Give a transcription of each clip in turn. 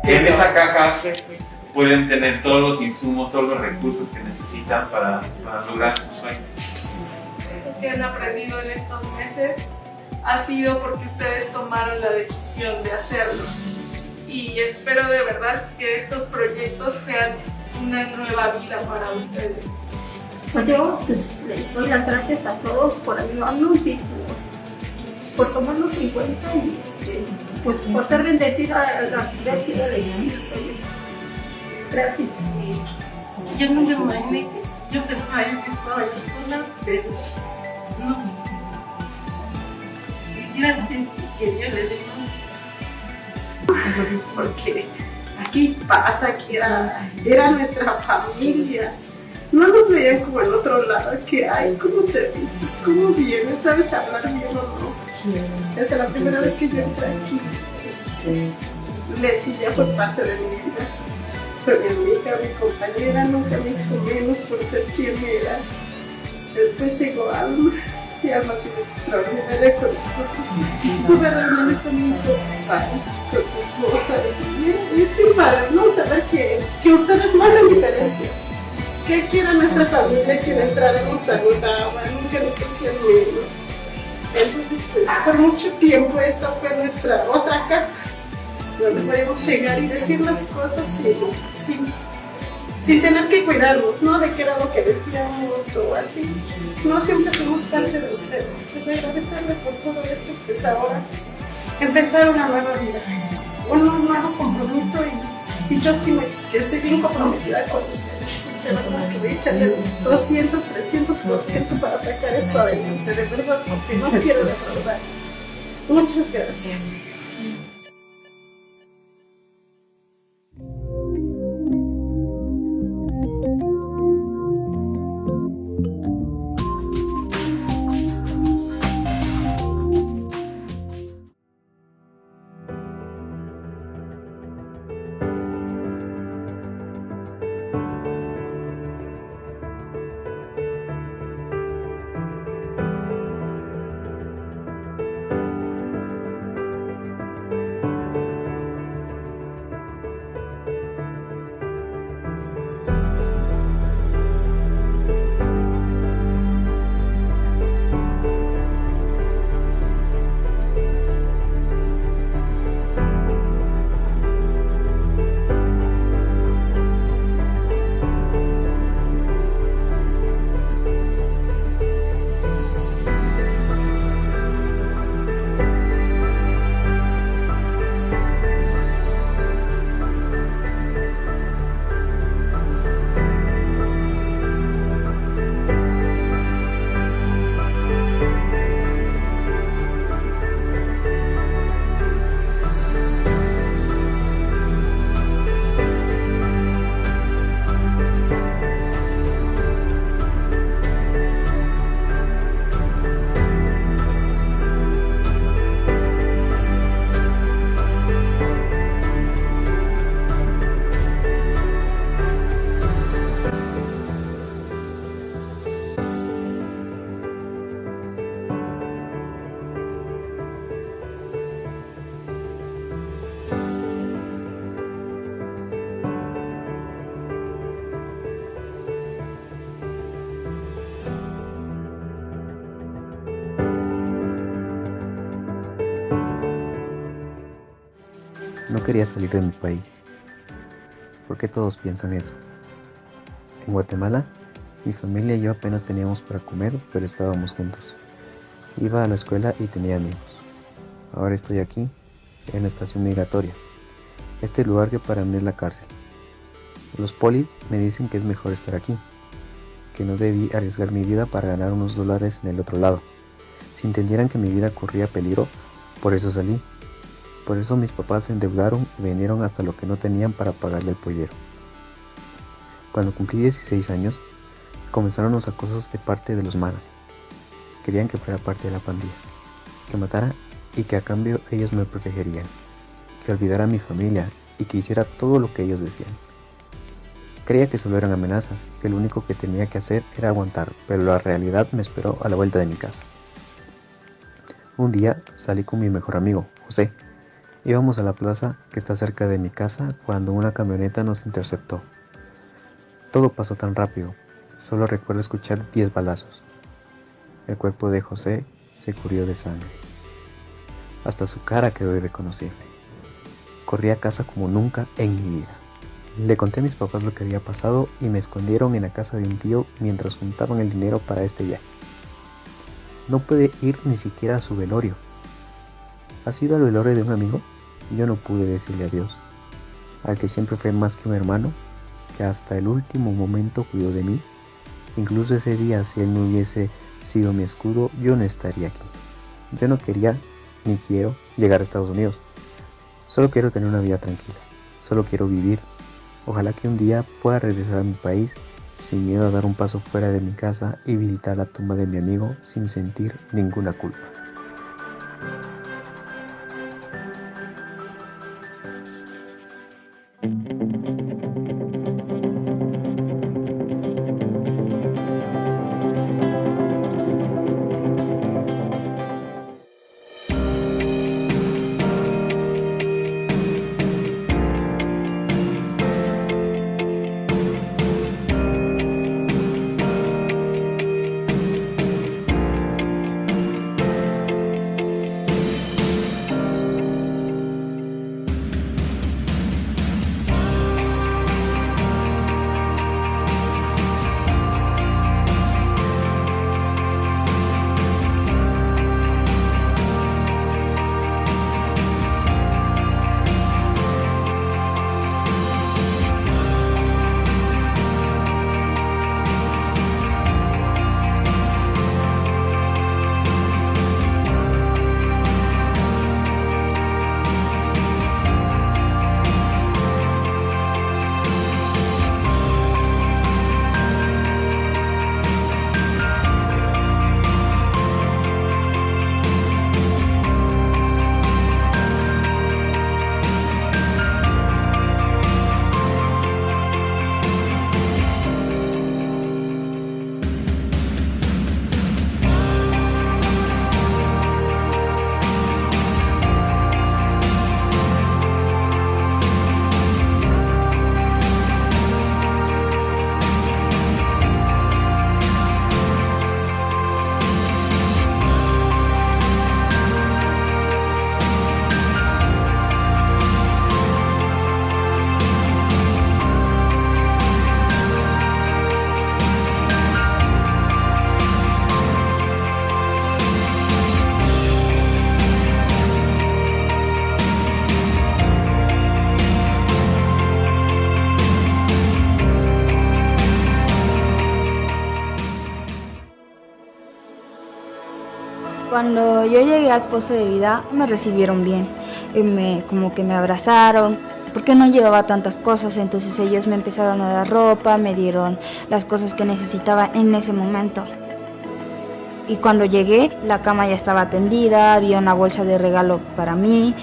En esa caja pueden tener todos los insumos, todos los recursos que necesitan para lograr sus sueños. Eso que han aprendido en estos meses ha sido porque ustedes tomaron la decisión de hacerlo. Y espero de verdad que estos proyectos sean una nueva vida para ustedes. Pues yo les doy las gracias a todos por ayudarnos y por tomarnos en cuenta y pues por ser bendecida la ciudad de Gala. Gracias. Yo no me imaginé que yo pensaba que estaba yo sola, pero no. Gracias, que Dios le dé más. Porque aquí pasa que era nuestra familia. No nos veían como el otro lado, que ay, ¿cómo te vistes? ¿Cómo vienes? ¿Sabes hablar bien o no? Es la primera vez que yo entré aquí. Leti ya fue parte de mi vida. Fue mi amiga, mi compañera, nunca me hizo menos por ser quien era. Después llegó Alma, y Alma ha sido extraordinaria con nosotros. Tuve reuniones con mis papás, con su esposa, y es muy padre, ¿no? Saber que ustedes no hacen diferencias. Que aquí era nuestra familia, que la entrada nos saludaban, nunca nos hacían menos. Entonces, pues, por mucho tiempo esta fue nuestra otra casa, donde podíamos llegar y decir las cosas sin tener que cuidarnos, ¿no? De qué era lo que decíamos o así. No siempre fuimos parte de ustedes. Pues agradecerle por todo esto, pues ahora empezar una nueva vida, un nuevo compromiso y yo sí estoy bien comprometida con ustedes. De verdad que voy a echarle 200, 300% para sacar esto adelante, de verdad, porque no quiero defraudarles. Muchas gracias. No quería salir de mi país. ¿Por qué todos piensan eso? En Guatemala, mi familia y yo apenas teníamos para comer, pero estábamos juntos. Iba a la escuela y tenía amigos. Ahora estoy aquí, en la estación migratoria, este lugar que para mí es la cárcel. Los polis me dicen que es mejor estar aquí, que no debí arriesgar mi vida para ganar unos dólares en el otro lado. Si entendieran que mi vida corría peligro, por eso salí. Por eso mis papás se endeudaron y vendieron hasta lo que no tenían para pagarle al pollero. Cuando cumplí 16 años, comenzaron los acosos de parte de los maras. Querían que fuera parte de la pandilla, que matara y que a cambio ellos me protegerían, que olvidara a mi familia y que hiciera todo lo que ellos decían. Creía que solo eran amenazas, que lo único que tenía que hacer era aguantar, pero la realidad me esperó a la vuelta de mi casa. Un día salí con mi mejor amigo, José, Íbamos a la plaza que está cerca de mi casa cuando una camioneta nos interceptó. Todo pasó tan rápido, solo recuerdo escuchar 10 balazos. El cuerpo de José se cubrió de sangre. Hasta su cara quedó irreconocible. Corrí a casa como nunca en mi vida. Le conté a mis papás lo que había pasado y me escondieron en la casa de un tío mientras juntaban el dinero para este viaje. No pude ir ni siquiera a su velorio. ¿Has ido al velorio de un amigo? Yo no pude decirle adiós, al que siempre fue más que un hermano, que hasta el último momento cuidó de mí. Incluso ese día, si él no hubiese sido mi escudo, yo no estaría aquí. Yo no quería ni quiero llegar a Estados Unidos. Solo quiero tener una vida tranquila. Solo quiero vivir. Ojalá que un día pueda regresar a mi país sin miedo a dar un paso fuera de mi casa y visitar la tumba de mi amigo sin sentir ninguna culpa. Cuando yo llegué al Pozo de Vida me recibieron bien, como que me abrazaron, porque no llevaba tantas cosas, entonces ellos me empezaron a dar ropa, me dieron las cosas que necesitaba en ese momento. Y cuando llegué, la cama ya estaba tendida, había una bolsa de regalo para mí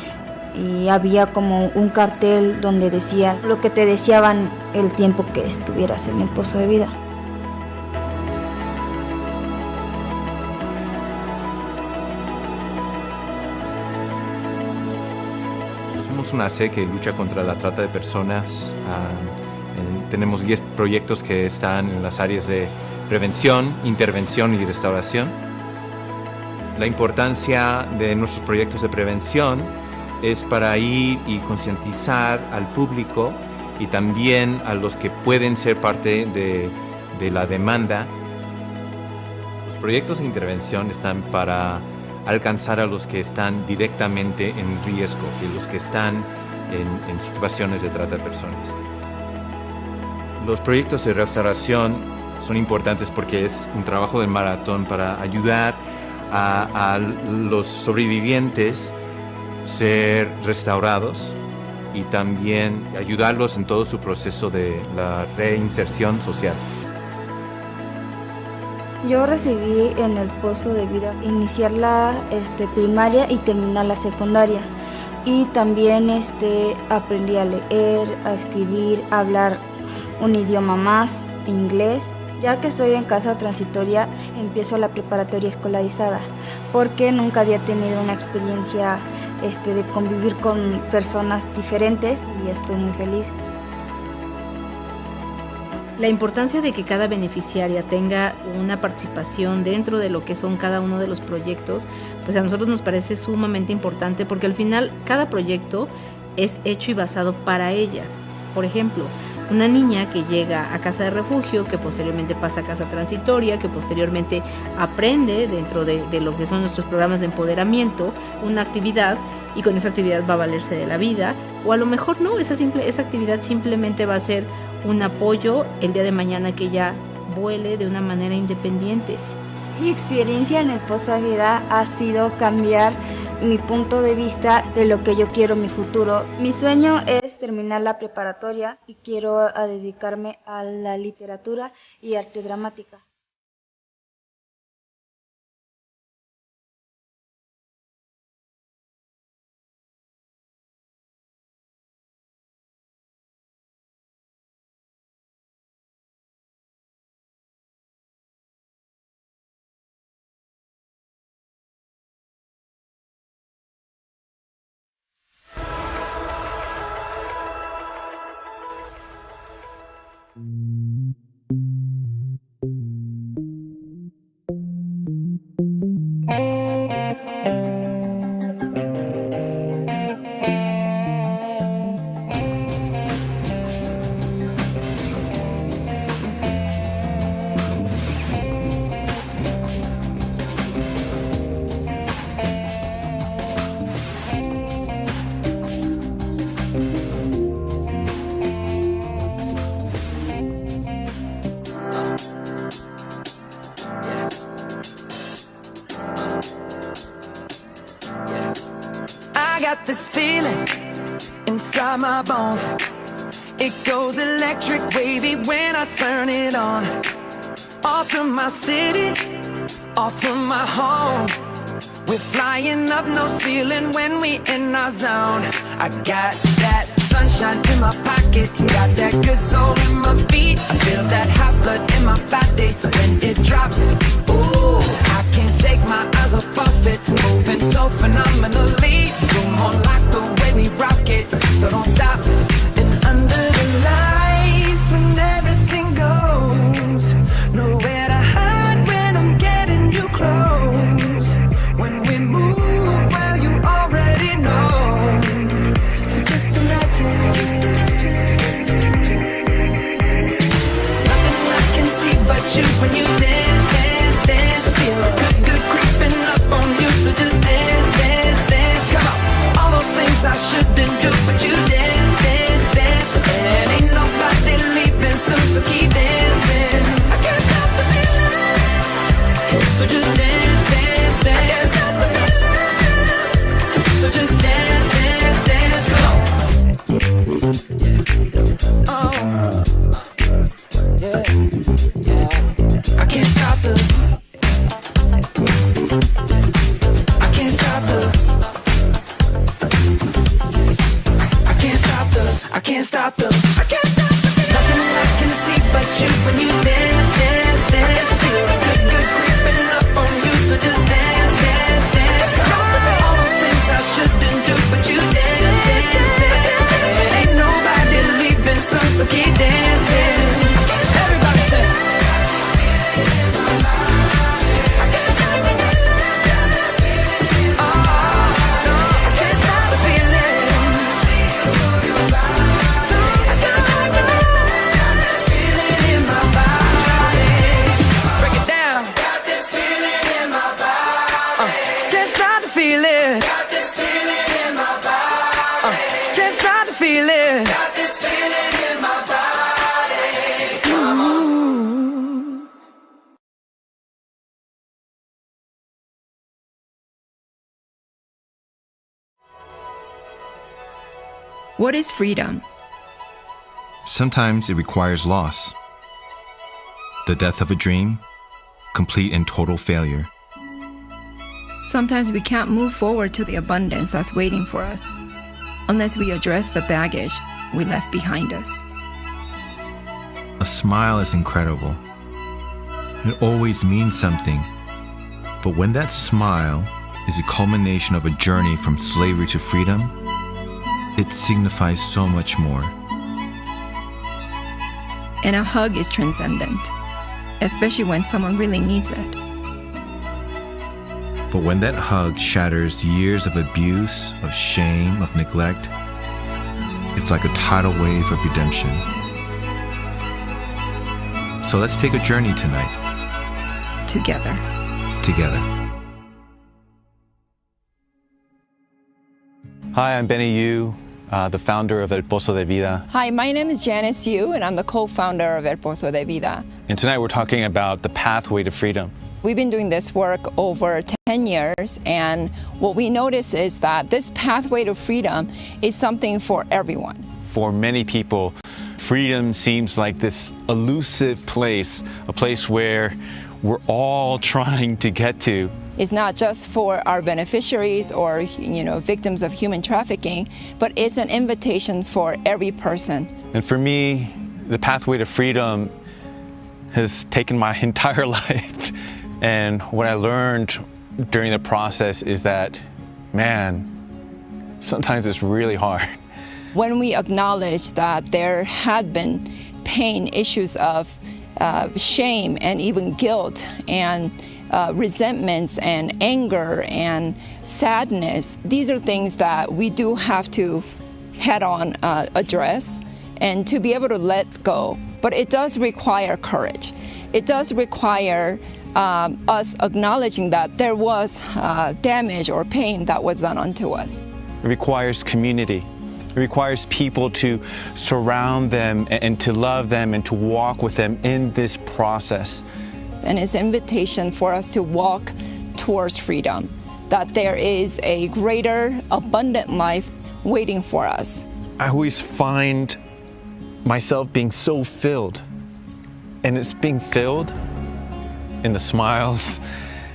y había como un cartel donde decía lo que te deseaban el tiempo que estuvieras en el Pozo de Vida. Somos una ACE que lucha contra la trata de personas. Tenemos 10 proyectos que están en las áreas de prevención, intervención y restauración. La importancia de nuestros proyectos de prevención es para ir y concientizar al público y también a los que pueden ser parte de la demanda. Los proyectos de intervención están para alcanzar a los que están directamente en riesgo y los que están en situaciones de trata de personas. Los proyectos de restauración son importantes porque es un trabajo de maratón para ayudar a los sobrevivientes a ser restaurados y también ayudarlos en todo su proceso de la reinserción social. Yo recibí en el Pozo de Vida iniciar la primaria y terminar la secundaria. Y también aprendí a leer, a escribir, a hablar un idioma más, inglés. Ya que estoy en casa transitoria, empiezo la preparatoria escolarizada, porque nunca había tenido una experiencia de convivir con personas diferentes y estoy muy feliz. La importancia de que cada beneficiaria tenga una participación dentro de lo que son cada uno de los proyectos, pues a nosotros nos parece sumamente importante porque al final cada proyecto es hecho y basado para ellas. Por ejemplo, una niña que llega a casa de refugio, que posteriormente pasa a casa transitoria, que posteriormente aprende dentro de lo que son nuestros programas de empoderamiento, una actividad, y con esa actividad va a valerse de la vida, o a lo mejor no, esa actividad simplemente va a ser un apoyo el día de mañana que ella vuele de una manera independiente. Mi experiencia en el Pozo de Vida ha sido cambiar mi punto de vista de lo que yo quiero en mi futuro. Mi sueño es terminar la preparatoria y quiero dedicarme a la literatura y arte dramática. Got this feeling inside my bones. It goes electric wavy when I turn it on. Off from my city, off from my home. We're flying up no ceiling when we in our zone. I got that sunshine in my pocket, got that good soul in my feet. I feel that hot blood in my body when it drops. Ooh, I can't take my eyes off it, moving so phenomenally. You're more like the way we rock it, so don't stop. And under the lights when everything goes, nowhere to hide when I'm getting you close. When we move, well you already know. So just imagine. Nothing I can see but you when you dance, dance, dance. Feel good, good creeping up on you. So just dance, dance, dance. Come on. All those things I shouldn't do, but you dance, dance, dance. And ain't nobody leaving soon, so keep dancing. I can't stop the feeling. So just dance, dance, dance. I can't stop the feeling. So just dance, dance, dance. Come on. Oh, yeah, yeah. I can't stop the. I can't stop the. I can't stop the. I can't stop the. I can't stop the. Nothing I can see but you when you dance, dance, dance. Feel good, good creeping up on you, so just dance, dance, dance. All those things I shouldn't do, but you dance, dance, dance. And ain't nobody leaving soon, so keep dancing. Everybody say. What is freedom? Sometimes it requires loss. The death of a dream, complete and total failure. Sometimes we can't move forward to the abundance that's waiting for us unless we address the baggage we left behind us. A smile is incredible, It always means something. But when that smile is a culmination of a journey from slavery to freedom, it signifies so much more. And a hug is transcendent, especially when someone really needs it. But when that hug shatters years of abuse, of shame, of neglect, it's like a tidal wave of redemption. So let's take a journey tonight. Together. Together. Hi, I'm Benny Yu, the founder of El Pozo de Vida. Hi, my name is Janice Yu, and I'm the co-founder of El Pozo de Vida. And tonight we're talking about the pathway to freedom. We've been doing this work over 10 years, and what we notice is that this pathway to freedom is something for everyone. For many people, freedom seems like this elusive place, a place where we're all trying to get to. It's not just for our beneficiaries or victims of human trafficking, but it's an invitation for every person. And for me, the pathway to freedom has taken my entire life. And what I learned during the process is that, man, sometimes it's really hard. When we acknowledge that there had been pain, issues of shame and even guilt and resentments and anger and sadness, these are things that we do have to head on address and to be able to let go. But it does require courage. It does require us acknowledging that there was damage or pain that was done unto us. It requires community. It requires people to surround them and to love them and to walk with them in this process. And it's an invitation for us to walk towards freedom, that there is a greater, abundant life waiting for us. I always find myself being so filled, and it's being filled in the smiles,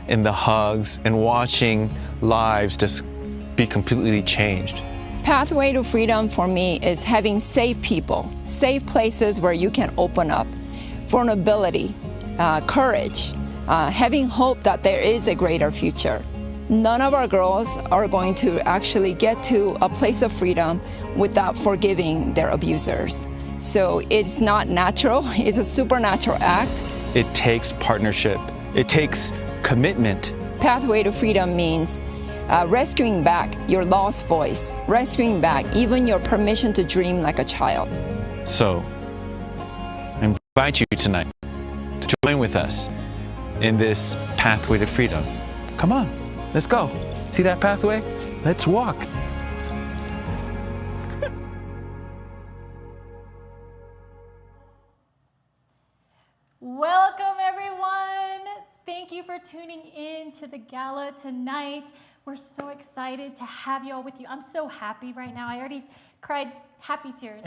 in the hugs, and watching lives just be completely changed. Pathway to freedom for me is having safe people, safe places where you can open up, vulnerability, courage, having hope that there is a greater future. None of our girls are going to actually get to a place of freedom without forgiving their abusers. So it's not natural, it's a supernatural act. It takes partnership, it takes commitment. Pathway to freedom means rescuing back your lost voice, rescuing back even your permission to dream like a child. So, I invite you tonight to join with us in this pathway to freedom. Come on, let's go. See that pathway? Let's walk. Welcome, everyone. Thank you for tuning in to the gala tonight. We're so excited to have you all with you. I'm so happy right now. I already cried happy tears.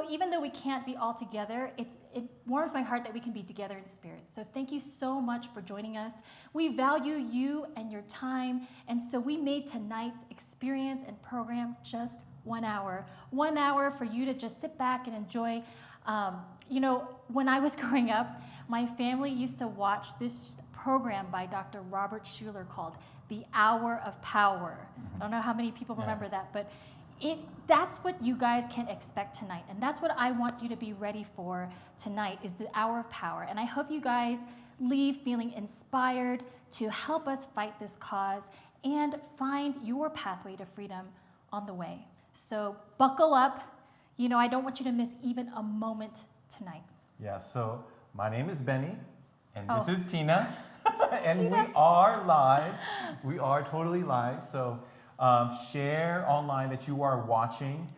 Even though we can't be all together, it warms my heart that we can be together in spirit. So thank you so much for joining us. We value you and your time, and so we made tonight's experience and program just 1 hour. 1 hour for you to just sit back and enjoy. When I was growing up, my family used to watch this program by Dr. Robert Schuller called The Hour of Power. I don't know how many people remember that, but that's what you guys can expect tonight. And that's what I want you to be ready for tonight is the Hour of Power. And I hope you guys leave feeling inspired to help us fight this cause and find your pathway to freedom on the way. So buckle up. I don't want you to miss even a moment tonight. Yeah, so my name is Benny, and this is Tina, and we are live. We are totally live, so share online that you are watching.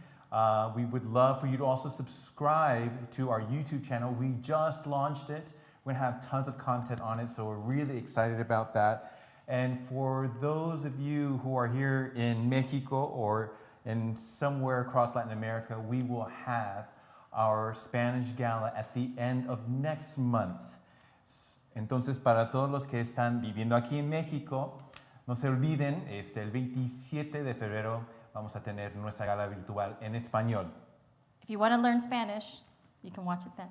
We would love for you to also subscribe to our YouTube channel. We just launched it. We're gonna have tons of content on it, so we're really excited about that. And for those of you who are here in Mexico or in somewhere across Latin America, we will have our Spanish Gala at the end of next month. Entonces, para todos los que están viviendo aquí en México, no se olviden, el 27 de febrero vamos a tener nuestra gala virtual en español. If you want to learn Spanish, you can watch it then.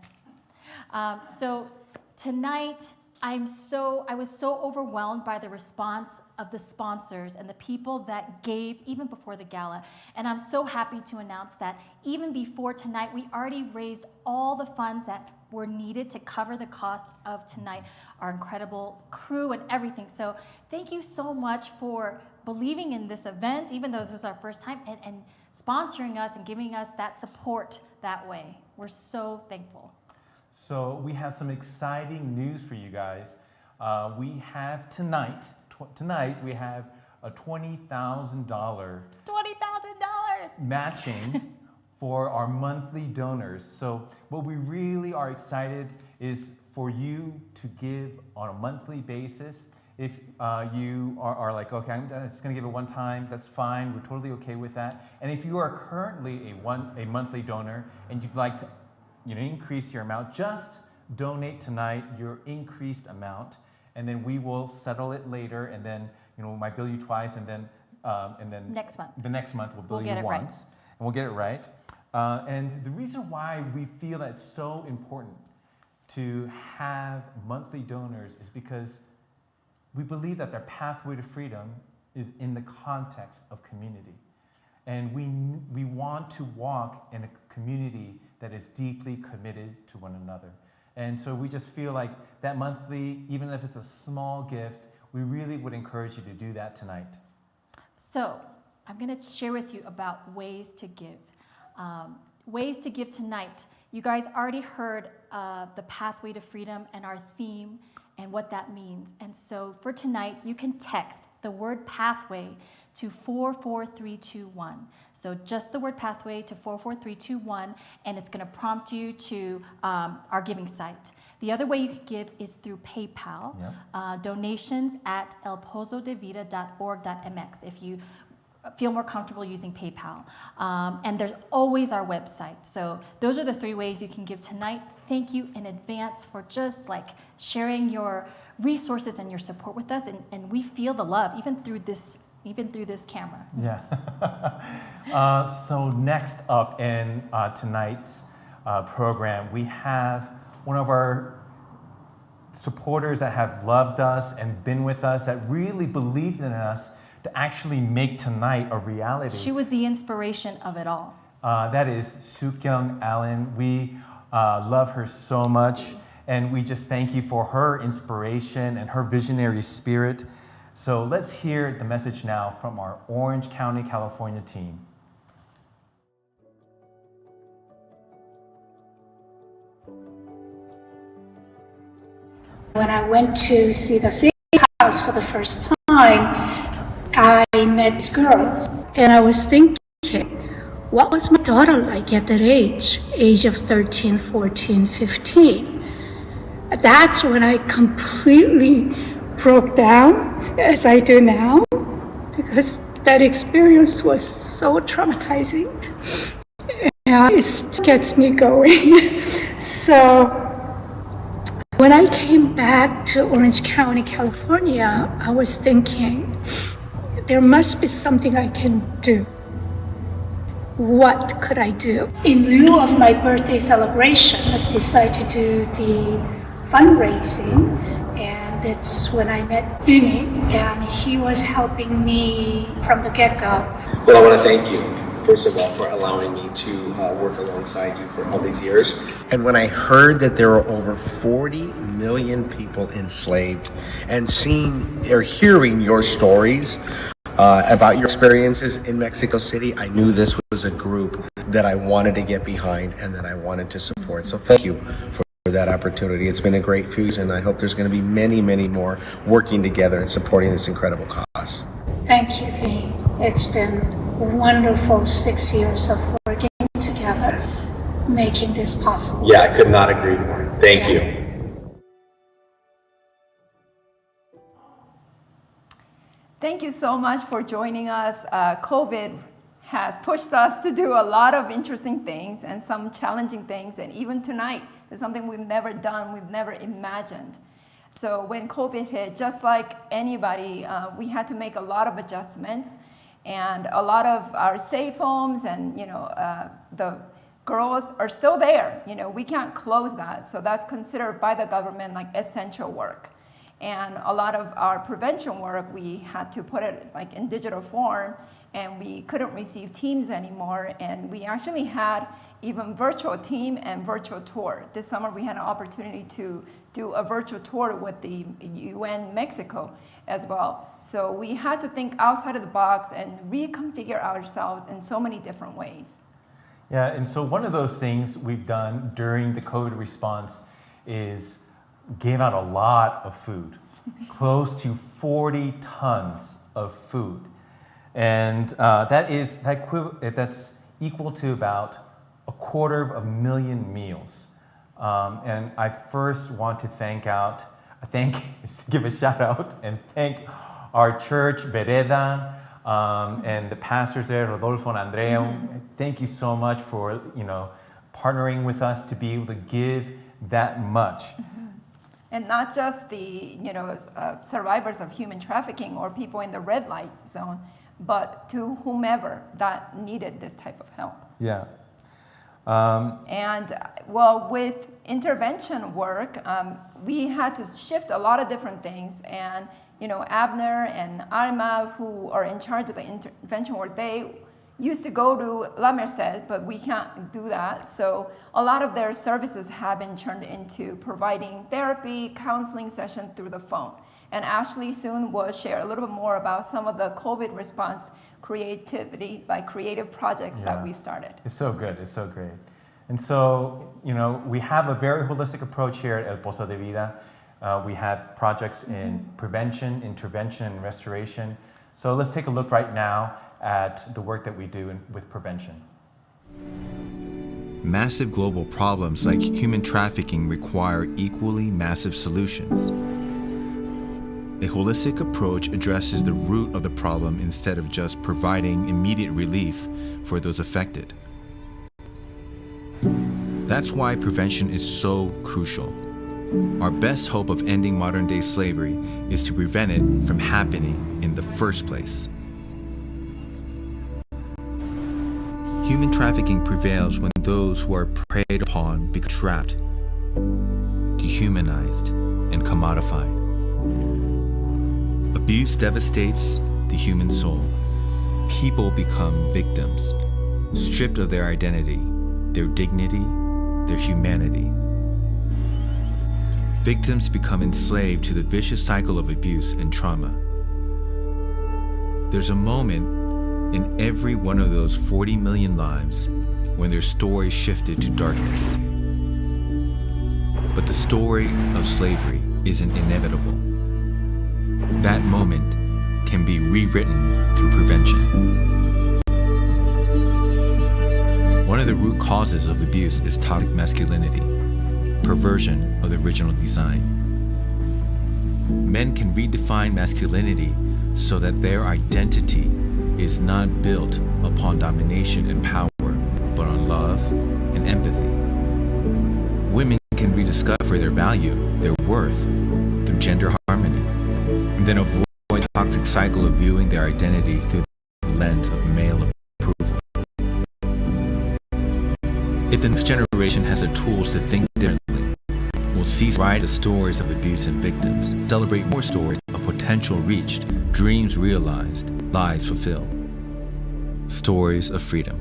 So tonight, I was so overwhelmed by the response of the sponsors and the people that gave even before the gala. And I'm so happy to announce that even before tonight, we already raised all the funds that were needed to cover the cost of tonight, our incredible crew and everything. So thank you so much for believing in this event, even though this is our first time, and sponsoring us and giving us that support that way. We're so thankful. So we have some exciting news for you guys. We have tonight we have a $20,000 matching for our monthly donors. So what we really are excited is for you to give on a monthly basis. If you are like, okay, I'm just gonna give it one time, that's fine, we're totally okay with that. And if you are currently a monthly donor and you'd like to increase your amount, just donate tonight your increased amount, and then we will settle it later, and then we might bill you twice, and then next month. The next month we'll bill you once, and we'll get it right. And the reason why we feel that it's so important to have monthly donors is because we believe that their pathway to freedom is in the context of community. And we want to walk in a community that is deeply committed to one another. And so we just feel like that monthly, even if it's a small gift, we really would encourage you to do that tonight. So I'm going to share with you about ways to give. Ways to give tonight. You guys already heard the Pathway to Freedom and our theme and what that means. And so for tonight, you can text the word pathway to 44321. So just the word pathway to 44321, and it's going to prompt you to our giving site. The other way you can give is through PayPal. Donations at elpozodevida.org.mx if you feel more comfortable using PayPal. And there's always our website. So those are the three ways you can give tonight. Thank you in advance for just like sharing your resources and your support with us. And we feel the love even through this camera. Yeah. So next up in tonight's program, we have one of our supporters that have loved us and been with us, that really believed in us to actually make tonight a reality. She was the inspiration of it all. That is Suk-Young Allen. We love her so much, and we just thank you for her inspiration and her visionary spirit. So let's hear the message now from our Orange County, California team. When I went to see the City House for the first time, I met girls, and I was thinking, what was my daughter like at that age of 13, 14, 15? That's when I completely broke down, as I do now, because that experience was so traumatizing, and it gets me going. So when I came back to Orange County, California, I was thinking, there must be something I can do. What could I do? In lieu of my birthday celebration, I've decided to do the fundraising, and it's when I met Vinny, and he was helping me from the get-go. Well, I want to thank you, first of all, for allowing me to work alongside you for all these years. And when I heard that there were over 40 million people enslaved, and seeing or hearing your stories about your experiences in Mexico City, I knew this was a group that I wanted to get behind and that I wanted to support. So thank you for that opportunity. It's been a great few years, and I hope there's going to be many, many more working together and supporting this incredible cause. Thank you, V. It's been a wonderful 6 years of working together, making this possible. Yeah, I could not agree more. Thank you. Thank you so much for joining us. COVID has pushed us to do a lot of interesting things and some challenging things, and even tonight is something we've never done, we've never imagined. So when COVID hit, just like anybody, we had to make a lot of adjustments, and a lot of our safe homes and the girls are still there. You know, we can't close that. So that's considered by the government like essential work. And a lot of our prevention work, we had to put it like in digital form, and we couldn't receive teams anymore. And we actually had even virtual team and virtual tour. This summer we had an opportunity to do a virtual tour with the UN Mexico as well. So we had to think outside of the box and reconfigure ourselves in so many different ways. Yeah, and so one of those things we've done during the COVID response is gave out a lot of food, close to 40 tons of food. And that's equal to about 250,000 meals. And I first want to give a shout out and thank our church, Vereda, and the pastors there, Rodolfo and Andrea. Mm-hmm. Thank you so much for, partnering with us to be able to give that much. Mm-hmm. And not just the, survivors of human trafficking or people in the red light zone, but to whomever that needed this type of help. Yeah. With intervention work, we had to shift a lot of different things. And, Abner and Alma, who are in charge of the intervention work, they used to go to La Merced, but we can't do that. So a lot of their services have been turned into providing therapy, counseling sessions through the phone. And Ashley soon will share a little bit more about some of the COVID response creativity, like creative projects that we've started. It's so good, it's so great. And so, we have a very holistic approach here at El Pozo de Vida. We have projects in prevention, intervention, and restoration. So let's take a look right now at the work that we do with prevention. Massive global problems like human trafficking require equally massive solutions. A holistic approach addresses the root of the problem instead of just providing immediate relief for those affected. That's why prevention is so crucial. Our best hope of ending modern-day slavery is to prevent it from happening in the first place. Human trafficking prevails when those who are preyed upon become trapped, dehumanized, and commodified. Abuse devastates the human soul. People become victims, stripped of their identity, their dignity, their humanity. Victims become enslaved to the vicious cycle of abuse and trauma. There's a moment in every one of those 40 million lives when their story shifted to darkness. But the story of slavery isn't inevitable. That moment can be rewritten through prevention. One of the root causes of abuse is toxic masculinity, perversion of the original design. Men can redefine masculinity so that their identity is not built upon domination and power, but on love and empathy. Women can rediscover their value, their worth, through gender harmony, and then avoid the toxic cycle of viewing their identity through the lens of male approval. If the next generation has the tools to think differently, we'll cease to write the stories of abuse and victims, celebrate more stories of potential reached, dreams realized, lives fulfilled. Stories of freedom.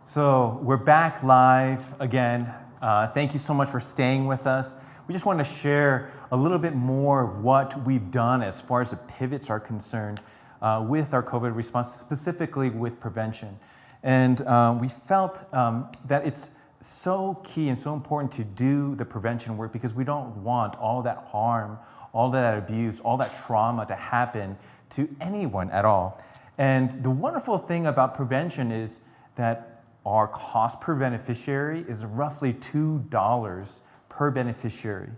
So we're back live again. Thank you so much for staying with us. We just want to share a little bit more of what we've done as far as the pivots are concerned with our COVID response, specifically with prevention. And we felt that it's so key and so important to do the prevention work because we don't want all that harm, all that abuse, all that trauma to happen to anyone at all. And the wonderful thing about prevention is that our cost per beneficiary is roughly $2 per beneficiary.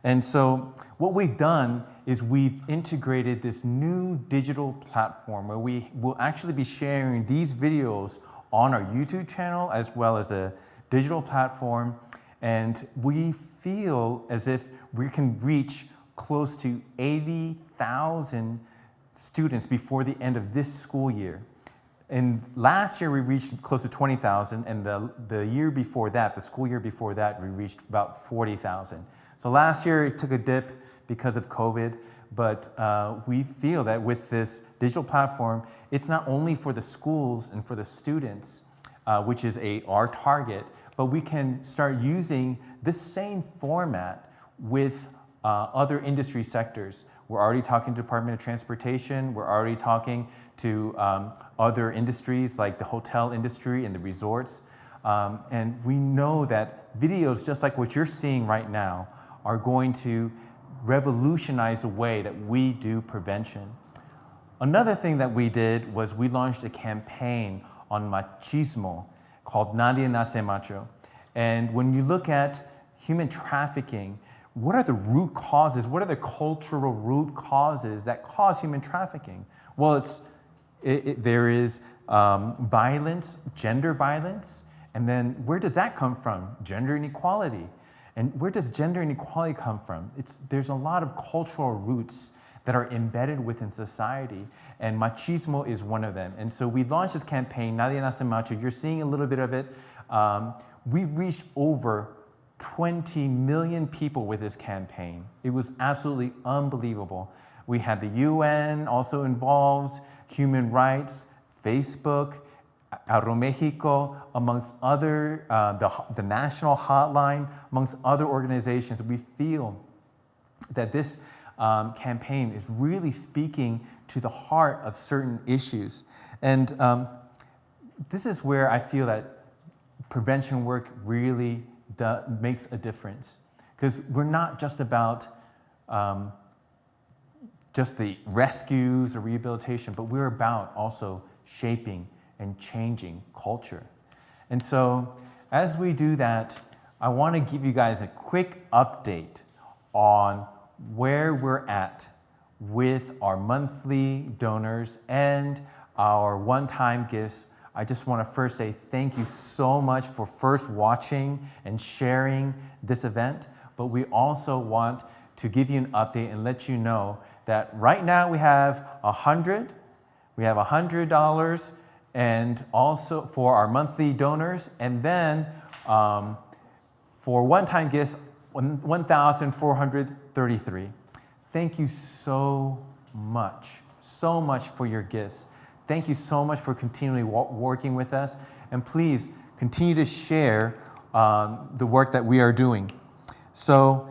And so what we've done is we've integrated this new digital platform where we will actually be sharing these videos on our YouTube channel as well as a digital platform. And we feel as if we can reach close to 80,000 students before the end of this school year. And last year we reached close to 20,000, and the year before that, the school year before that, we reached about 40,000. So last year it took a dip because of COVID, but we feel that with this digital platform, it's not only for the schools and for the students, which is our target, but we can start using this same format with other industry sectors. We're already talking to the Department of Transportation. We're already talking to other industries like the hotel industry and the resorts. And we know that videos just like what you're seeing right now are going to revolutionize the way that we do prevention. Another thing that we did was we launched a campaign on machismo called Nadie Nace Macho. And when you look at human trafficking, what are the root causes? What are the cultural root causes that cause human trafficking? Well, there is violence, gender violence, and then where does that come from? Gender inequality. And where does gender inequality come from? There's a lot of cultural roots that are embedded within society, and machismo is one of them. And so we launched this campaign, Nadie Nace Macho. You're seeing a little bit of it. We've reached over 20 million people with this campaign. It was absolutely unbelievable. We had the UN also involved, human rights, Facebook, Aeromexico, amongst other, the national hotline, amongst other organizations. We feel that this campaign is really speaking to the heart of certain issues. And this is where I feel that prevention work really makes a difference, because we're not just about just the rescues or rehabilitation, but we're about also shaping and changing culture. And so as we do that, I want to give you guys a quick update on where we're at with our monthly donors and our one-time gifts. I just want to first say thank you so much for first watching and sharing this event, but we also want to give you an update and let you know that right now we have $100, and also for our monthly donors, and then for one-time gifts, 1,433. Thank you so much for your gifts. Thank you so much for continually working with us, and please continue to share the work that we are doing. So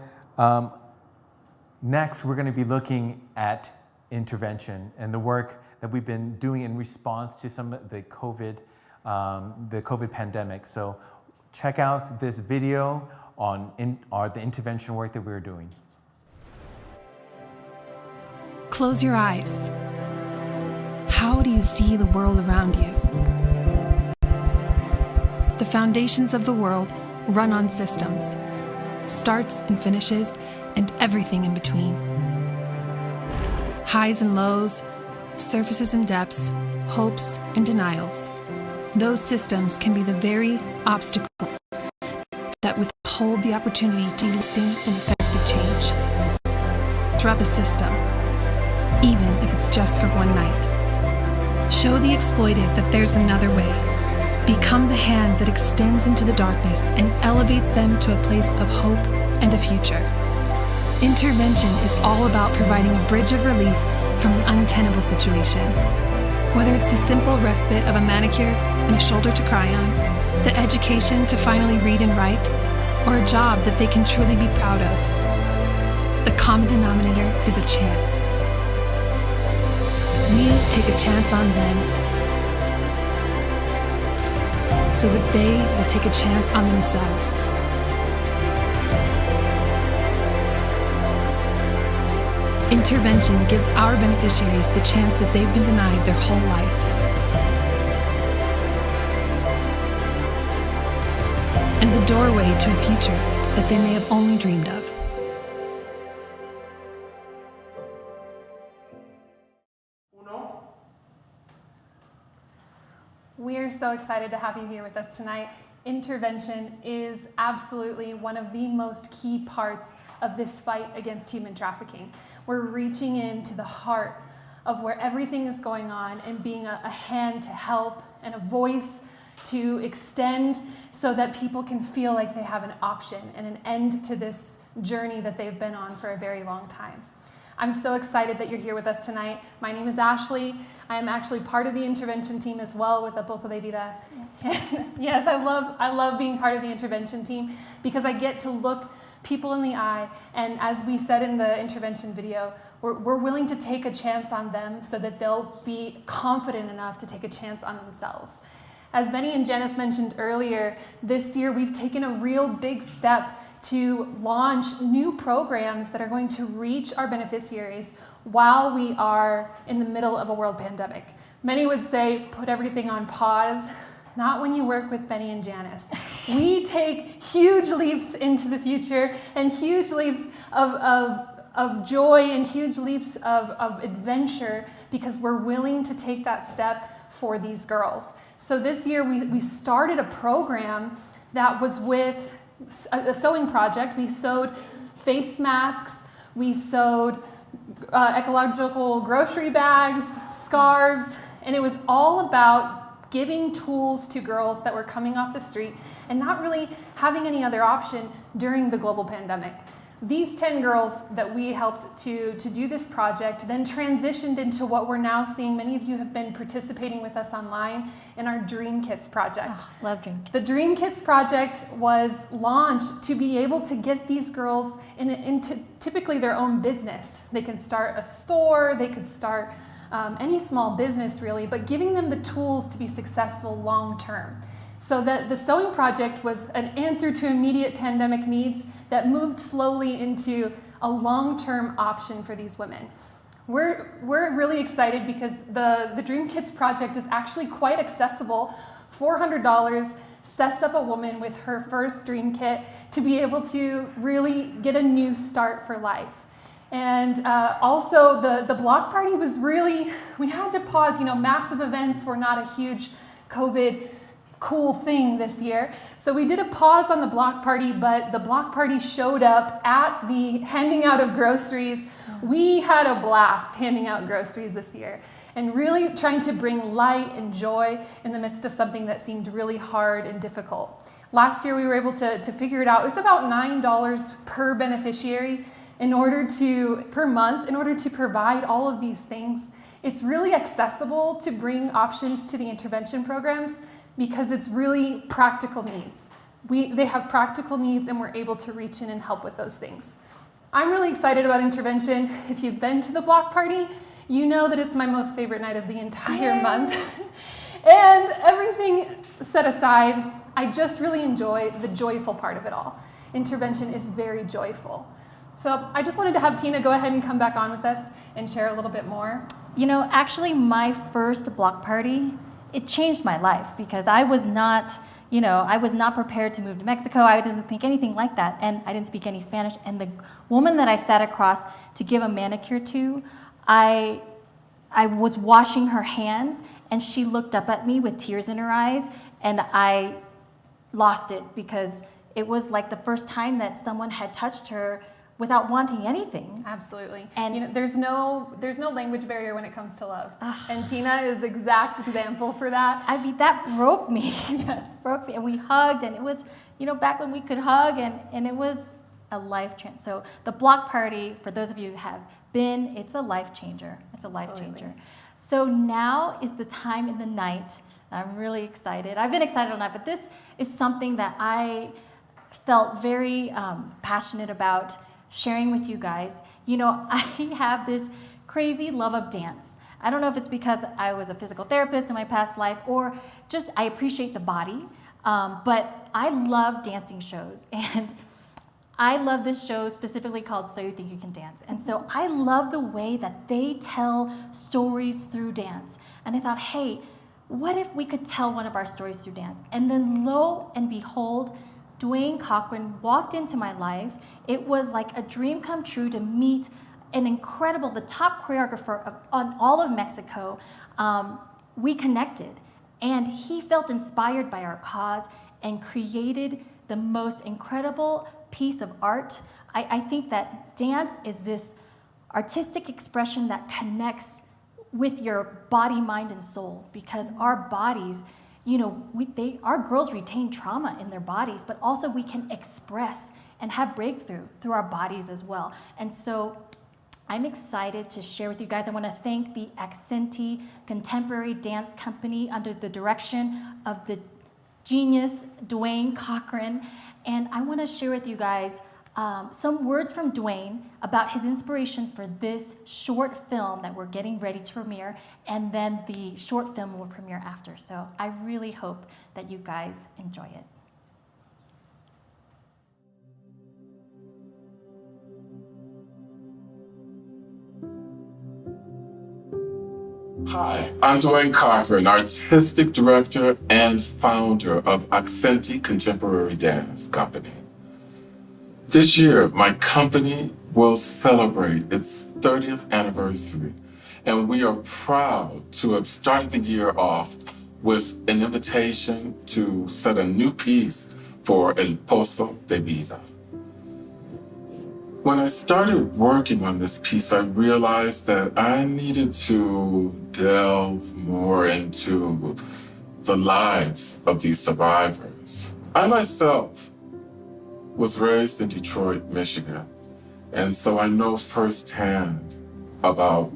next, we're going to be looking at intervention and the work that we've been doing in response to some of the COVID pandemic. So check out this video on the intervention work that we're doing. Close your eyes. How do you see the world around you? The foundations of the world run on systems, starts and finishes, and everything in between. Highs and lows, surfaces and depths, hopes and denials. Those systems can be the very obstacles that withhold the opportunity to lasting and effective change. Throughout the system, even if it's just for one night. Show the exploited that there's another way. Become the hand that extends into the darkness and elevates them to a place of hope and a future. Intervention is all about providing a bridge of relief from an untenable situation. Whether it's the simple respite of a manicure and a shoulder to cry on, the education to finally read and write, or a job that they can truly be proud of. The common denominator is a chance. We take a chance on them so that they will take a chance on themselves. Intervention gives our beneficiaries the chance that they've been denied their whole life. And the doorway to a future that they may have only dreamed of. We're so excited to have you here with us tonight. Intervention is absolutely one of the most key parts of this fight against human trafficking. We're reaching into the heart of where everything is going on and being a hand to help and a voice to extend so that people can feel like they have an option and an end to this journey that they've been on for a very long time. I'm so excited that you're here with us tonight. My name is Ashley. I am actually part of the intervention team as well with the Pozo de Vida. Yes, I love being part of the intervention team because I get to look people in the eye, and as we said in the intervention video, we're willing to take a chance on them so that they'll be confident enough to take a chance on themselves. As Benny and Janice mentioned earlier, this year we've taken a real big step to launch new programs that are going to reach our beneficiaries while we are in the middle of a world pandemic. Many would say, put everything on pause. Not when you work with Benny and Janice. We take huge leaps into the future and huge leaps of joy and huge leaps of adventure because we're willing to take that step for these girls. So this year we started a program that was with a sewing project. We sewed face masks, we sewed ecological grocery bags, scarves, and it was all about giving tools to girls that were coming off the street and not really having any other option during the global pandemic. These 10 girls that we helped to do this project then transitioned into what we're now seeing. Many of you have been participating with us online in our Dream Kits project. Oh, love Dream Kits. The Dream Kits project was launched to be able to get these girls into typically their own business. They can start a store, they could start any small business really, but giving them the tools to be successful long term. So that the sewing project was an answer to immediate pandemic needs that moved slowly into a long-term option for these women. We're really excited because the Dream Kits project is actually quite accessible. $400 sets up a woman with her first Dream Kit to be able to really get a new start for life. And also the block party was really, we had to pause, massive events were not a huge COVID cool thing this year. So we did a pause on the block party, but the block party showed up at the handing out of groceries. We had a blast handing out groceries this year and really trying to bring light and joy in the midst of something that seemed really hard and difficult. Last year we were able to figure it out. It was about $9 per beneficiary per month in order to provide all of these things. It's really accessible to bring options to the intervention programs because it's really practical needs. They have practical needs and we're able to reach in and help with those things. I'm really excited about intervention. If you've been to the block party, you know that it's my most favorite night of the entire month. And everything set aside, I just really enjoy the joyful part of it all. Intervention is very joyful. So I just wanted to have Tina go ahead and come back on with us and share a little bit more. Actually my first block party, it changed my life because I was not prepared to move to Mexico. I didn't think anything like that, and I didn't speak any Spanish. And the woman that I sat across to give a manicure to, I was washing her hands, and she looked up at me with tears in her eyes, and I lost it because it was like the first time that someone had touched her without wanting anything. Absolutely. And there's no language barrier when it comes to love. And Tina is the exact example for that. I mean, that broke me. Yes, broke me. And we hugged, and it was, back when we could hug, and it was a life change. So the block party, for those of you who have been, it's a life changer. It's a life changer. So now is the time in the night. I'm really excited. I've been excited all night, but this is something that I felt very passionate about sharing with you guys. I have this crazy love of dance. I don't know if it's because I was a physical therapist in my past life or just I appreciate the body, but I love dancing shows. And I love this show specifically called So You Think You Can Dance. And so I love the way that they tell stories through dance. And I thought, hey, what if we could tell one of our stories through dance? And then lo and behold, Dwayne Cochran walked into my life. It was like a dream come true to meet the top choreographer on all of Mexico. We connected, and he felt inspired by our cause and created the most incredible piece of art. I think that dance is this artistic expression that connects with your body, mind, and soul, because our bodies, you know, our girls retain trauma in their bodies, but also we can express and have breakthrough through our bodies as well. And so I'm excited to share with you guys. I want to thank the Accenti Contemporary Dance Company under the direction of the genius Dwayne Cochran. And I want to share with you guys some words from Dwayne about his inspiration for this short film that we're getting ready to premiere, and then the short film will premiere after. So I really hope that you guys enjoy it. Hi, I'm Dwayne Cochran, Artistic Director and founder of Accenti Contemporary Dance Company. This year, my company will celebrate its 30th anniversary, and we are proud to have started the year off with an invitation to set a new piece for El Pozo de Vida. When I started working on this piece, I realized that I needed to delve more into the lives of these survivors. I myself was raised in Detroit, Michigan, and so I know firsthand about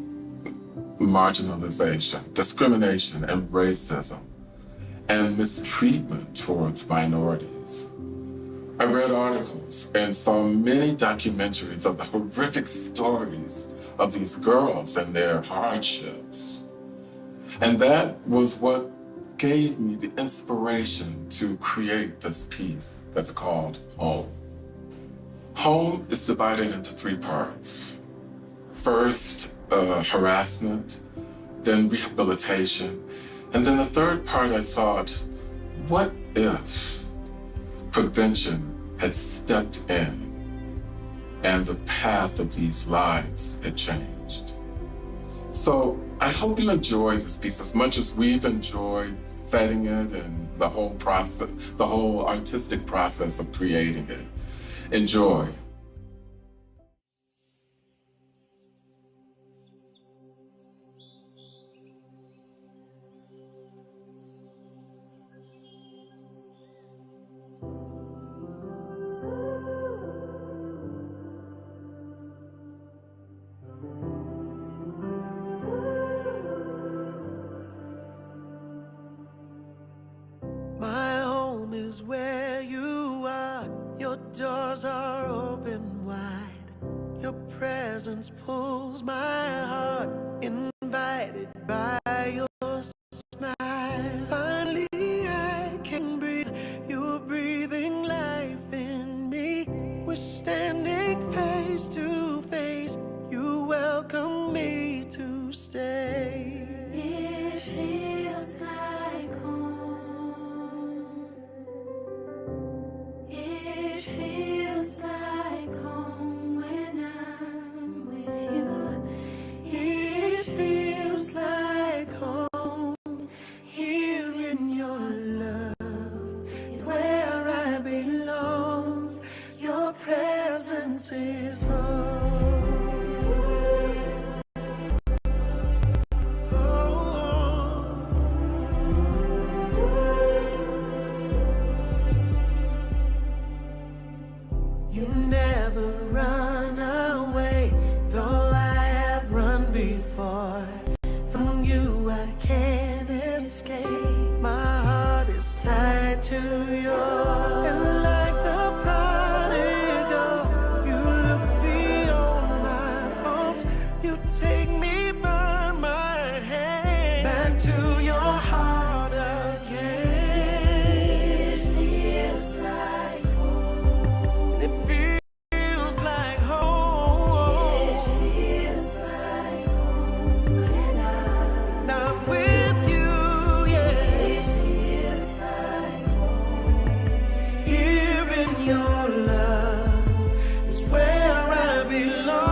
marginalization, discrimination, and racism, and mistreatment towards minorities. I read articles and saw many documentaries of the horrific stories of these girls and their hardships. And that was what gave me the inspiration to create this piece that's called Home. Home is divided into 3 parts. First, harassment, then rehabilitation, and then the third part I thought, what if prevention had stepped in and the path of these lives had changed? So I hope you enjoy this piece as much as we've enjoyed setting it and the whole process, the whole artistic process of creating it. Enjoy. My home is where you are. Your doors are open wide. Your presence pulls my heart, invited by your smile. Finally, I can breathe. You're breathing life in me. We're standing face to face. You welcome me to stay. It feels like home. It feels like home when I'm with you. It feels like home. Here in your love is where I belong. Your presence is home. You never run away, though I have run before. From you I can't escape. My heart is tied to yours. And like the prodigal, you look beyond my faults. You take me by my hand back to your heart again. It feels like home. It feels like home. It feels like home when I'm not with you, yeah. It feels like home. Here in your love is where I belong.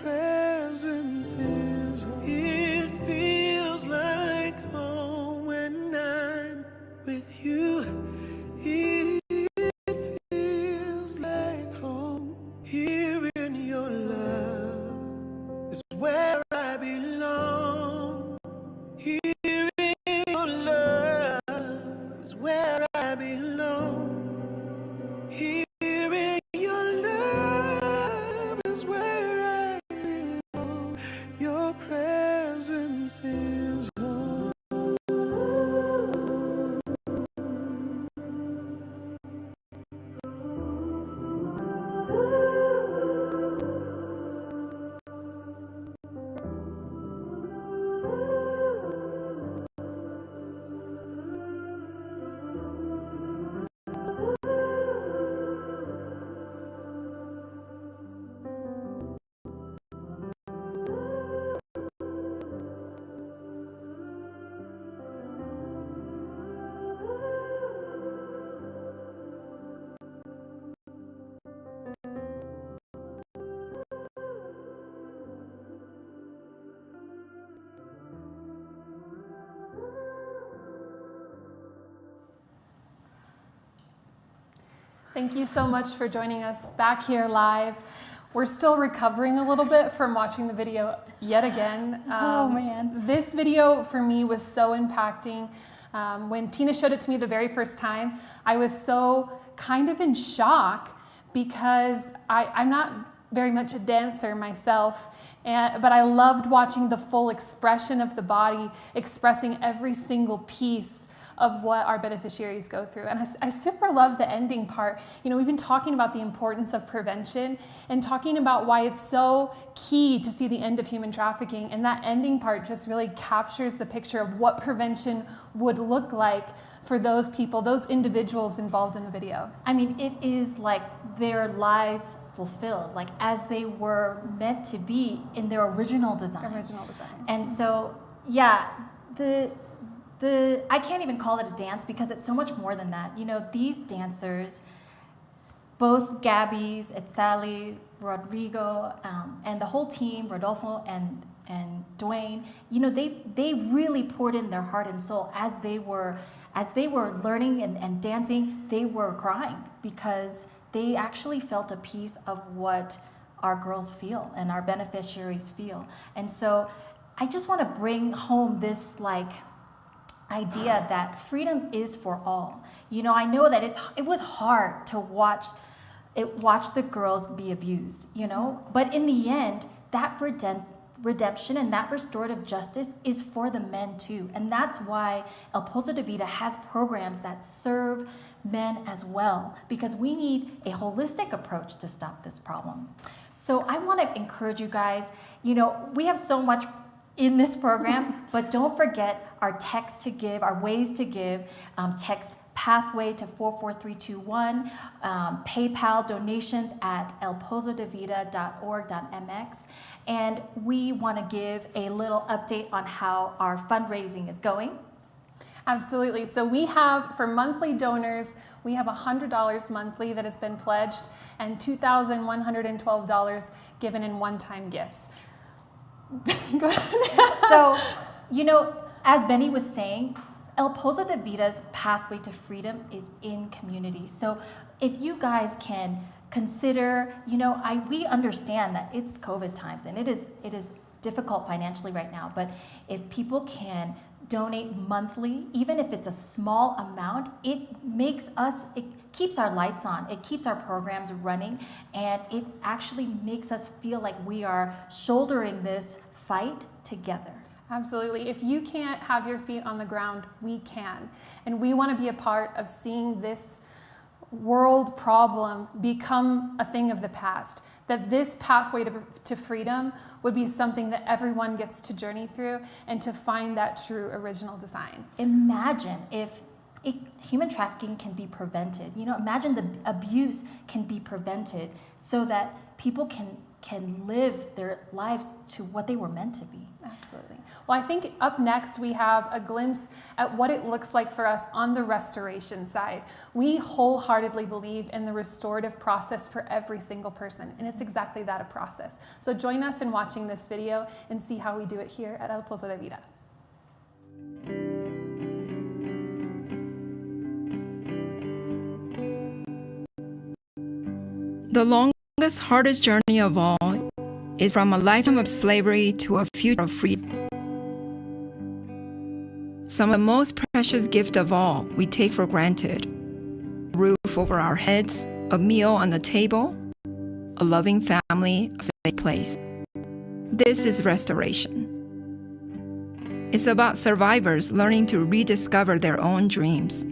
presence is home. It feels like home when I'm with you. It feels like home. Here in your love is where I belong. Here in your love is where I belong. Here in your love is where I belong. Your presence is home. Thank you so much for joining us back here live. We're still recovering a little bit from watching the video yet again. Oh man. This video for me was so impacting. When Tina showed it to me the very first time, I was so kind of in shock because I'm not very much a dancer myself, but I loved watching the full expression of the body, expressing every single piece of what our beneficiaries go through. And I super love the ending part. You know, we've been talking about the importance of prevention and talking about why it's so key to see the end of human trafficking. And that ending part just really captures the picture of what prevention would look like for those people, those individuals involved in the video. I mean, it is like their lives fulfilled, like as they were meant to be in their original design. And so, yeah, I can't even call it a dance because it's so much more than that. You know, these dancers, both Gabby's, Etzali, Rodrigo, and the whole team, Rodolfo and Dwayne, you know, they really poured in their heart and soul as they were learning and dancing. They were crying because they actually felt a piece of what our girls feel and our beneficiaries feel. And so I just want to bring home this idea that freedom is for all. You know, I know that it was hard to watch the girls be abused, you know, but in the end, that redemption and that restorative justice is for the men too. And that's why El Pozo de Vida has programs that serve men as well, because we need a holistic approach to stop this problem. So I want to encourage you guys, you know, we have so much in this program, but don't forget our text to give, our ways to give. Text Pathway to 44321, PayPal donations at elpozodevida.org.mx. And we want to give a little update on how our fundraising is going. Absolutely. So we have, for monthly donors, we have $100 monthly that has been pledged and $2,112 given in one-time gifts. Go ahead. So, you know, as Benny was saying, El Pozo de Vida's pathway to freedom is in community. So if you guys can consider, you know, we understand that it's COVID times and it is difficult financially right now, but if people can donate monthly, even if it's a small amount, it keeps our lights on, it keeps our programs running, and it actually makes us feel like we are shouldering this fight together. Absolutely. If you can't have your feet on the ground, we can. And we want to be a part of seeing this world problem become a thing of the past. That this pathway to freedom would be something that everyone gets to journey through and to find that true original design. Imagine if human trafficking can be prevented. You know, imagine the abuse can be prevented so that people can can live their lives to what they were meant to be. Absolutely. Well, I think up next we have a glimpse at what it looks like for us on the restoration side. We wholeheartedly believe in the restorative process for every single person, and it's exactly that, a process. So join us in watching this video and see how we do it here at El Pozo de Vida. The longest, hardest journey of all is from a lifetime of slavery to a future of freedom. Some of the most precious gift of all we take for granted: a roof over our heads, a meal on the table, a loving family, a safe place. This is restoration. It's about survivors learning to rediscover their own dreams,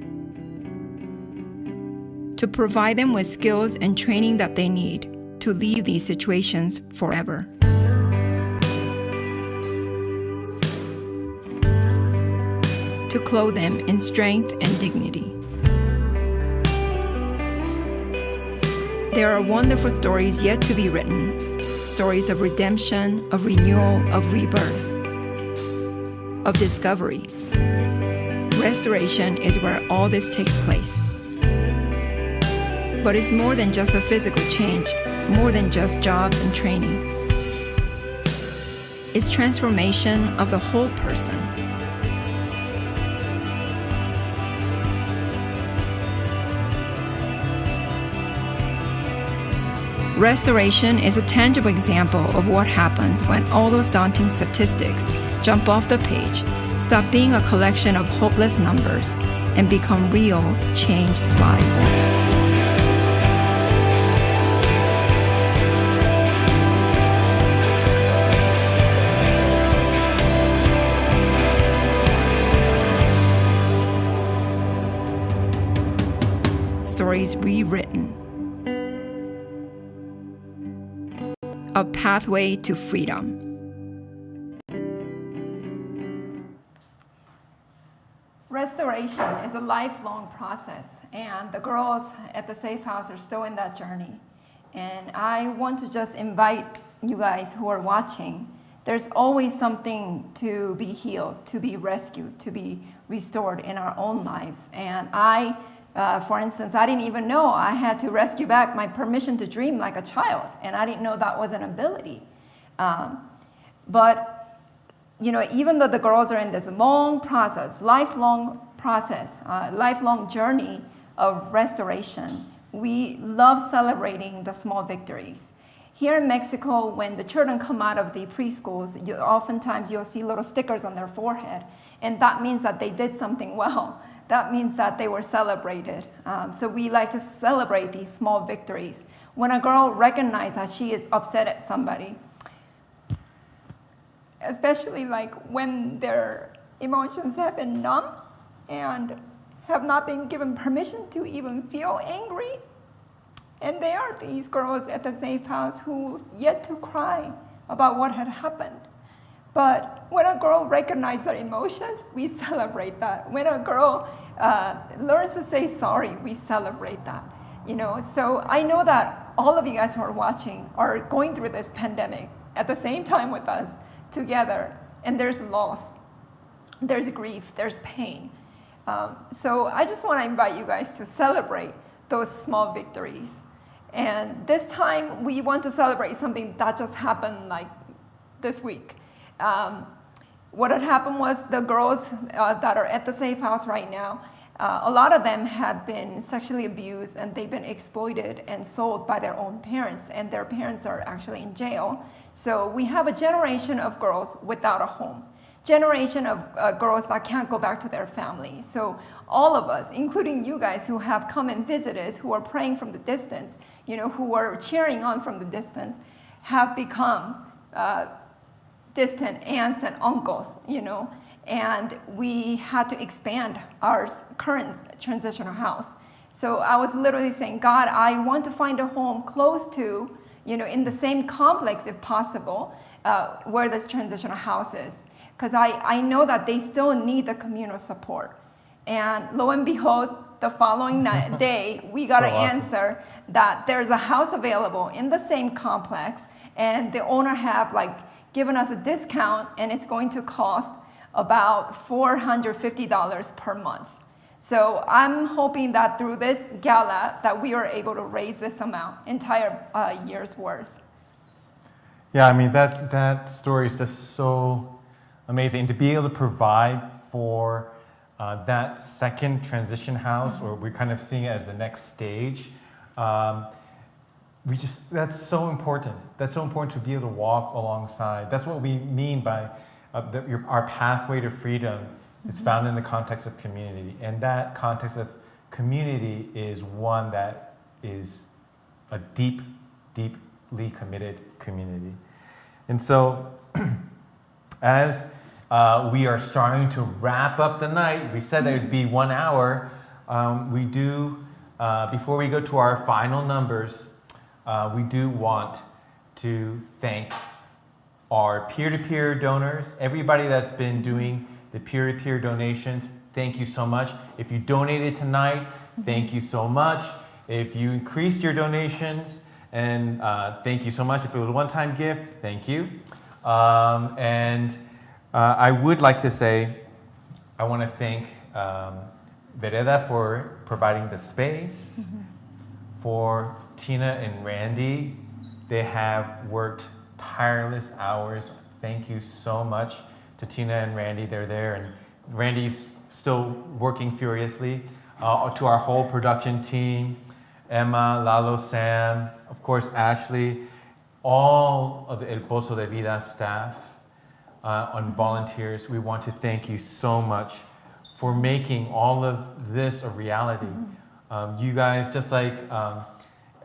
to provide them with skills and training that they need to leave these situations forever. To clothe them in strength and dignity. There are wonderful stories yet to be written, stories of redemption, of renewal, of rebirth, of discovery. Restoration is where all this takes place. But it's more than just a physical change, more than just jobs and training. It's transformation of the whole person. Restoration is a tangible example of what happens when all those daunting statistics jump off the page, stop being a collection of hopeless numbers, and become real, changed lives. Stories rewritten. A pathway to freedom. Restoration is a lifelong process, and the girls at the Safe House are still in that journey. And I want to just invite you guys who are watching, there's always something to be healed, to be rescued, to be restored in our own lives. And for instance, I didn't even know I had to rescue back my permission to dream like a child, and I didn't know that was an ability. But even though the girls are in this long process, lifelong journey of restoration, we love celebrating the small victories. Here in Mexico, when the children come out of the preschools, oftentimes you'll see little stickers on their forehead, and that means that they did something well. That means that they were celebrated. So we like to celebrate these small victories. When a girl recognizes that she is upset at somebody, especially like when their emotions have been numb and have not been given permission to even feel angry. And there are these girls at the Safe House who yet to cry about what had happened. But when a girl recognizes their emotions, we celebrate that. When a girl learns to say sorry, we celebrate that. So I know that all of you guys who are watching are going through this pandemic at the same time with us together, and there's loss, there's grief, there's pain. So I just want to invite you guys to celebrate those small victories. And this time we want to celebrate something that just happened like this week. What had happened was the girls that are at the Safe House right now, a lot of them have been sexually abused, and they've been exploited and sold by their own parents, and their parents are actually in jail. So we have a generation of girls without a home, generation of girls that can't go back to their family. So all of us, including you guys who have come and visited us, who are praying from the distance, who are cheering on from the distance, have become distant aunts and uncles, and we had to expand our current transitional house. So I was literally saying, God, I want to find a home close to, in the same complex if possible, where this transitional house is. Because I know that they still need the communal support. And lo and behold, the following day, we got an answer that there's a house available in the same complex, and the owner have like given us a discount, and it's going to cost about $450 per month. So I'm hoping that through this gala that we are able to raise this amount, entire year's worth. Yeah, I mean, that story is just so amazing. And to be able to provide for that second transition house, or we're kind of seeing it as the next stage, that's so important. That's so important to be able to walk alongside. That's what we mean by our pathway to freedom is found in the context of community. And that context of community is one that is a deeply committed community. And so as we are starting to wrap up the night, we said that it would be 1 hour. We do, before we go to our final numbers, we do want to thank our peer-to-peer donors, everybody that's been doing the peer-to-peer donations. Thank you so much. If you donated tonight, thank you so much. If you increased your donations, and thank you so much. If it was a one-time gift, thank you. I would like to say, I want to thank Vereda for providing the space, for Tina and Randy. They have worked tireless hours. Thank you so much to Tina and Randy. They're there, and Randy's still working furiously. To our whole production team, Emma, Lalo, Sam, of course Ashley, all of the El Pozo de Vida staff and volunteers, we want to thank you so much for making all of this a reality. You guys, just like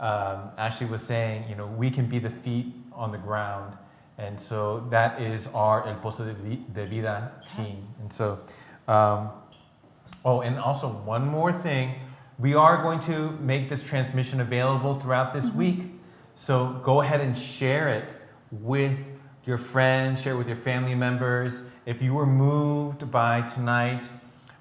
Ashley was saying, you know, we can be the feet on the ground, and so that is our El Pozo de Vida team. And so, oh, and also one more thing, we are going to make this transmission available throughout this week. So go ahead and share it with your friends, share it with your family members. If you were moved by tonight,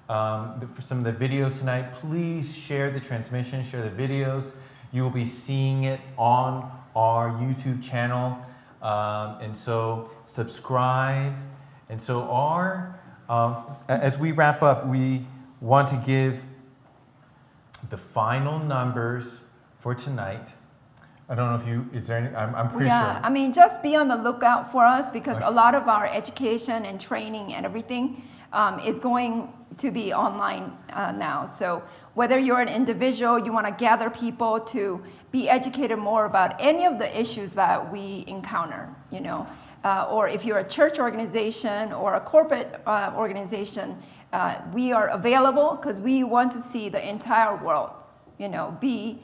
for some of the videos tonight, please share the transmission, share the videos. You will be seeing it on our YouTube channel. And so subscribe. And so as we wrap up, we want to give the final numbers for tonight. I don't know if is there any, I'm pretty sure. Yeah, I mean, just be on the lookout for us, because a lot of our education and training and everything is going to be online now. So whether you're an individual, you want to gather people to be educated more about any of the issues that we encounter, you know, or if you're a church organization or a corporate organization, we are available, because we want to see the entire world, you know, be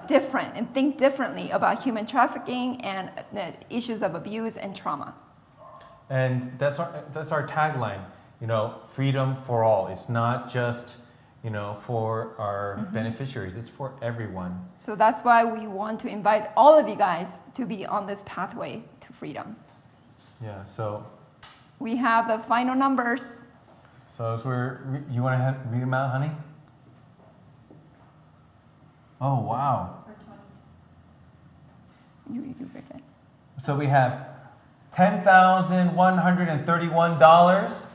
different and think differently about human trafficking and the issues of abuse and trauma. And that's our tagline, you know, freedom for all. It's not just, you know, for our beneficiaries, it's for everyone. So that's why we want to invite all of you guys to be on this pathway to freedom. Yeah, so we have the final numbers. So as you want to read them out, honey? Oh, wow. You read it. So we have $10,131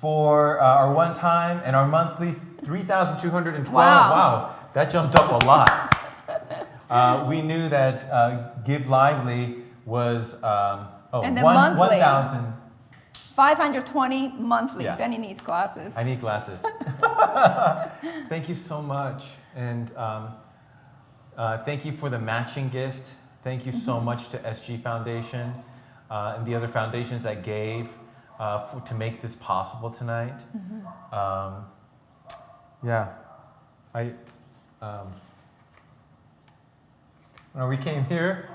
for our one time, and our monthly $3,212. Wow, that jumped up a lot. We knew that Give Lively was and then monthly. 1,000. 520 monthly. Yeah. Benny needs glasses. I need glasses. Thank you so much. And thank you for the matching gift. Thank you so much to SG Foundation and the other foundations that gave to make this possible tonight. We came here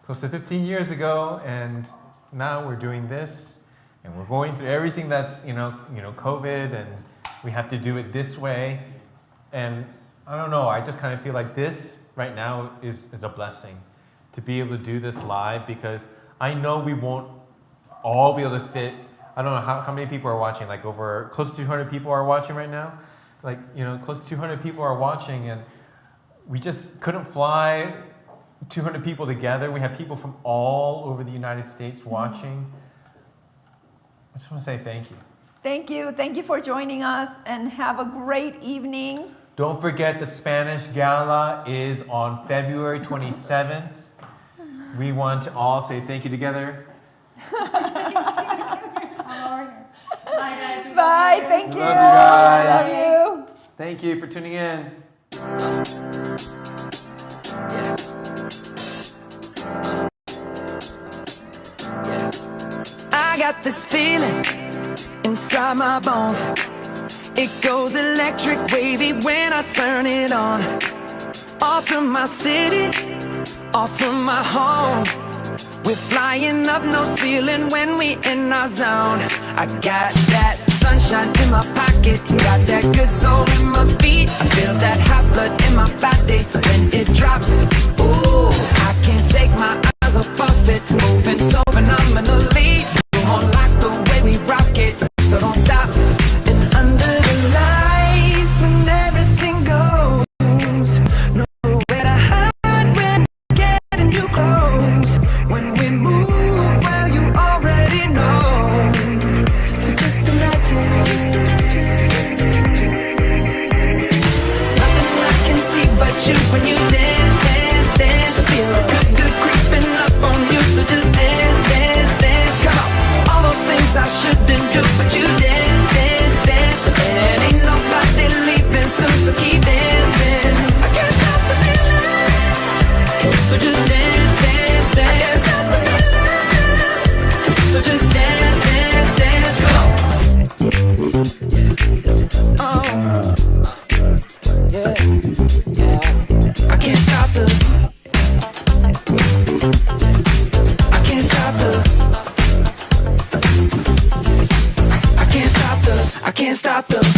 close to 15 years ago, and now we're doing this, and we're going through everything that's you know COVID, and we have to do it this way. And I don't know, I just kind of feel like this right now is a blessing to be able to do this live, because I know we won't all be able to fit. I don't know how many people are watching, like over close to 200 people are watching right now. Like, you know, close to 200 people are watching, and we just couldn't fly 200 people together. We have people from all over the United States watching. I just want to say thank you. Thank you. Thank you for joining us, and have a great evening. Don't forget the Spanish Gala is on February 27th. We want to all say thank you together. Bye, guys. Bye. Thank you. Love you guys. Love you. Thank you for tuning in. I got this feeling inside my bones. It goes electric wavy when I turn it on. All through my city, all through my home. We're flying up, no ceiling when we in our zone. I got that sunshine in my pocket, got that good soul in my feet. I feel that hot blood in my body when it drops. Ooh, I can't take my eyes off it, moving so phenomenally. Come on, like the way we rock it, so don't stop. And under the lights, when everything goes, nowhere to hide when getting you close. When we move, well, you already know. So just imagine. Nothing I can see but you when you dance, dance, dance. Feel good, good creeping up on you. So just dance, dance, dance. Come on. All those things I shouldn't do, but you dance, dance, dance. And ain't nobody leaving soon, so keep dancing. I can't stop the feeling. So just dance, dance, dance. I can't stop the feeling. So just dance, dance, dance. Come on. Oh, yeah, yeah. I can't stop the. I can't stop the. I can't stop the. I can't stop the.